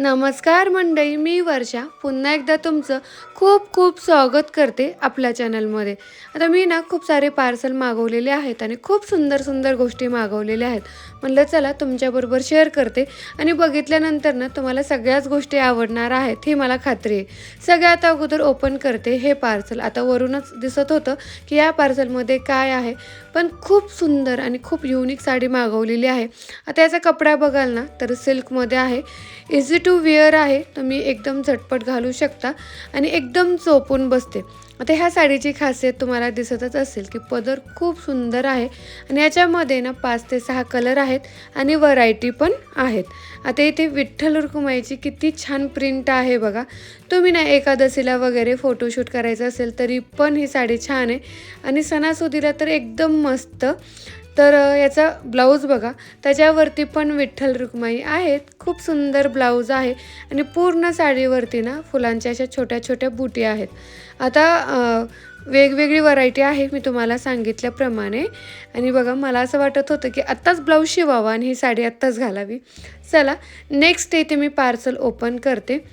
नमस्कार मंडळी, मी वर्षा पुन्हा एकदा तुमचं खूप खूप स्वागत करते आपल्या चॅनलमध्ये. आता मी ना खूप सारे पार्सल मागवलेले आहेत आणि खूप सुंदर सुंदर गोष्टी मागवलेल्या आहेत. म्हणलं चला तुमच्याबरोबर शेअर करते आणि बघितल्यानंतर ना तुम्हाला सगळ्याच गोष्टी आवडणार आहेत ही मला खात्री आहे. सगळ्यात अगोदर ओपन करते हे पार्सल. आता वरूनच दिसत होतं की या पार्सलमध्ये काय आहे, पण खूप सुंदर आणि खूप युनिक साडी मागवलेली आहे. आता याचा कपडा बघाल ना तर सिल्कमध्ये आहे, इझी टू वेअर आहे. तुम्ही एकदम झटपट घालू शकता आणि एकदम चोपून बसते. आता ह्या साडीची खासियत तुम्हाला दिसतच असेल की पदर खूप सुंदर आहे आणि याच्यामध्ये ना 5 ते 6 कलर आहेत आणि व्हरायटी पण आहेत. आता इथे विठ्ठल रुक्माईची किती छान प्रिंट आहे बघा. तुम्ही ना एकादशीला वगैरे फोटोशूट करायचं असेल तरी पण ही साडी छान आहे आणि सणासुदीला तर एकदम मस्त. तर याचा ब्लाऊज बघा, त्याच्यावरती पण विठ्ठल रुक्माई आहेत. खूप सुंदर ब्लाऊज आहे आणि पूर्ण साडीवरती ना फुलांच्या अशा छोट्या छोट्या बुटी आहेत. आता वेगवेगळी व्हरायटी आहे मी तुम्हाला सांगितल्याप्रमाणे. आणि बघा मला असं वाटत होतं की आत्ताच ब्लाऊज शिवावा आणि ही साडी आत्ताच घालावी. चला नेक्स्ट इथे मी पार्सल ओपन करते.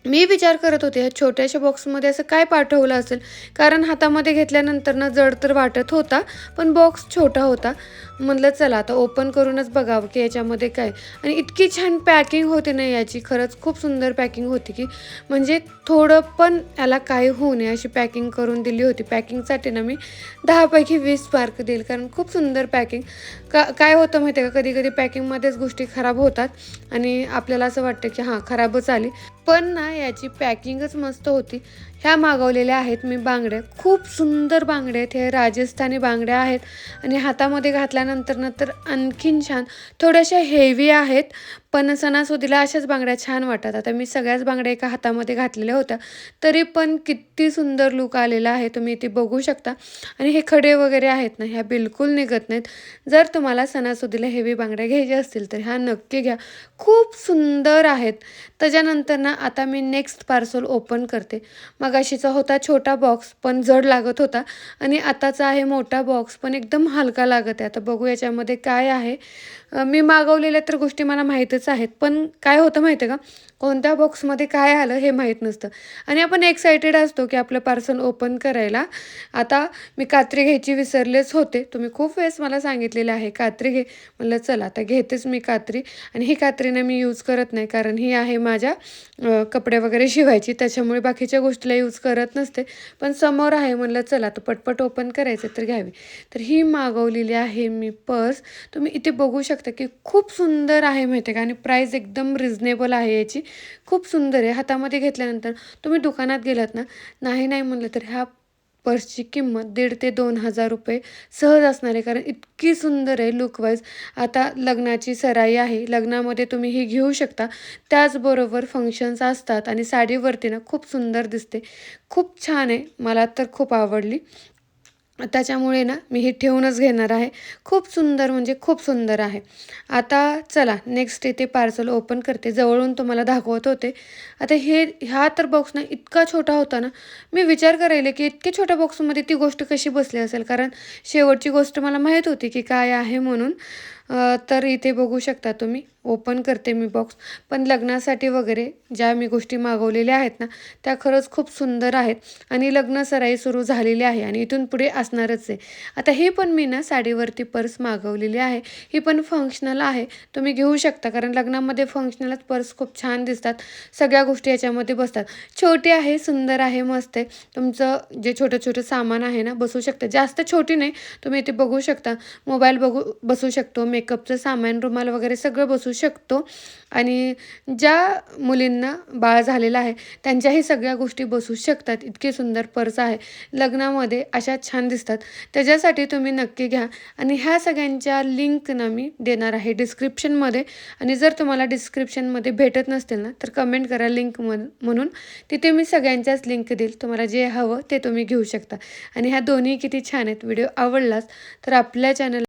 मी विचार करत होते ह्या छोट्याशा बॉक्समध्ये असं काय पाठवलं असेल, कारण हातामध्ये घेतल्यानंतर ना जड तर वाटत होता, पण बॉक्स छोटा होता. म्हटलं चला आता ओपन करूनच बघावं की याच्यामध्ये काय. आणि इतकी छान पॅकिंग होती ना याची, खरंच खूप सुंदर पॅकिंग होती की म्हणजे थोडं पण याला काय होऊ नये अशी पॅकिंग करून दिली होती. पॅकिंगसाठी ना मी 10 पैकी 20 मार्क देईल, कारण खूप सुंदर पॅकिंग. काय होतं माहिती आहे का, कधी कधी पॅकिंगमध्येच गोष्टी खराब होतात आणि आपल्याला असं वाटतं की हां खराबच आली, पण ना याची पॅकिंगच मस्त होती. ह्या मागवलेल्या आहेत मी बांगड्या. खूप सुंदर बांगड्या आहेत. हे राजस्थानी बांगड्या आहेत आणि हातामध्ये घातल्यानंतर ना तर आणखीन छान. थोड्याशा हेवी आहेत, पण सणासुदीला अशाच बांगड्या छान वाटतात. आता मी सगळ्याच बांगड्या एका हातामध्ये घातलेल्या होत्या, तरी पण किती सुंदर लुक आलेला आहे, तुम्ही इथे बघू शकता. आणि हे खडे वगैरे आहेत ना, ह्या बिलकुल निघत नाहीत. जर तुम्हाला सणासुदीला हेवी बांगड्या घ्यायच्या असतील तर ह्या नक्की घ्या, खूप सुंदर आहेत. त्याच्यानंतर ना आता मी नेक्स्ट पार्सल ओपन करते. मगाशीचा होता छोटा बॉक्स पण जड लागत होता आणि आताचा आहे मोठा बॉक्स पण एकदम हलका लागत आहे. आता बघू याच्यामध्ये काय आहे. मी मागवलेल्या तर गोष्टी मला माहीतच आहेत, पण काय होतं माहिती आहे का, कोणत्या बॉक्समध्ये काय आलं हे माहीत नसतं आणि आपण एक्सायटेड असतो की आपलं पार्सल ओपन करायला. आता मी कात्री घ्यायची विसरलेच होते. तुम्ही खूप वेळेस मला सांगितलेलं आहे कात्री घे, म्हणलं चला आता घेतेच मी कात्री. आणि ही कात्रीने मी यूज करत नाही, कारण ही आहे माझ्या कपडे वगैरे शिवायची, त्याच्यामुळे बाकीच्या गोष्टीला यूज करत नसते. पण समोर आहे म्हणलं चला तर पटपट ओपन करायचं तर घ्यावी. तर ही मागवलेली आहे मी पर्स. तुम्ही इथे बघू शकता की खूप सुंदर आहे माहिती आहे का, आणि प्राईस एकदम रिझनेबल आहे याची. खूप सुंदर आहे. हातामध्ये घेतल्यानंतर तुम्ही दुकानात गेलात ना, नाही नाही म्हणलं तर ह्या पर्सची किंमत 1,500 ते 2,000 रुपये सहज असणार आहे, कारण इतकी सुंदर आहे लुकवाईज. आता लग्नाची सराई आहे, लग्नामध्ये तुम्ही ही घेऊ शकता. त्याचबरोबर फंक्शन्स असतात आणि साडीवरती ना खूप सुंदर दिसते. खूप छान आहे, मला तर खूप आवडली. त्याच्यामुळे ना मी हे ठेवूनच घेणार आहे. खूप सुंदर म्हणजे खूप सुंदर आहे. आता चला नेक्स्ट इथे पार्सल ओपन करते. जवळून तुम्हाला दाखवत होते. आता ह्या तर बॉक्स ना इतका छोटा होता ना, मी विचार करायले की इतक्या छोट्या बॉक्समध्ये ती गोष्ट कशी बसली असेल, कारण शेवटची गोष्ट मला माहीत होती की काय आहे म्हणून. तर इथे बघू शकता तुम्ही. ओपन करते मी बॉक्स. पण लग्नासाठी वगैरे ज्या मी गोष्टी मागवलेल्या आहेत ना, त्या खरंच खूप सुंदर आहेत आणि लग्न सराई सुरू झालेली आहे आणि इथून पुढे असणारच आहे. आता हे पण मी ना साडीवरती पर्स मागवलेली आहे. ही पण फंक्शनल आहे, तुम्ही घेऊ शकता, कारण लग्नामध्ये फंक्शनलच पर्स खूप छान दिसतात. सगळ्या गोष्टी याच्यामध्ये बसतात. छोटी आहे, सुंदर आहे, मस्त आहे. तुमचं जे छोटं छोटं सामान आहे ना बसू शकतं. जास्त छोटी नाही, तुम्ही इथे बघू शकता. मोबाईल बसू शकतो, मेकअपचं सामान, रुमाल वगैरे सगळं बसू शकतो. आणि ज्या मुलींना बाळ झालेलं आहे त्यांच्याही सगळ्या गोष्टी बसू शकतात. इतकी सुंदर पर्स आहे, लग्नामध्ये अशा छान दिसतात. त्याच्यासाठी तुम्ही नक्की घ्या. आणि ह्या सगळ्यांच्या लिंक ना मी देणार आहे डिस्क्रिप्शनमध्ये. आणि जर तुम्हाला डिस्क्रिप्शनमध्ये भेटत नसतील ना तर कमेंट करा लिंक म्हणून, तिथे मी सगळ्यांच्याच लिंक देईल. तुम्हाला जे हवं ते तुम्ही घेऊ शकता. आणि ह्या दोन्ही किती छान आहेत. व्हिडिओ आवडलाच तर आपल्या चॅनल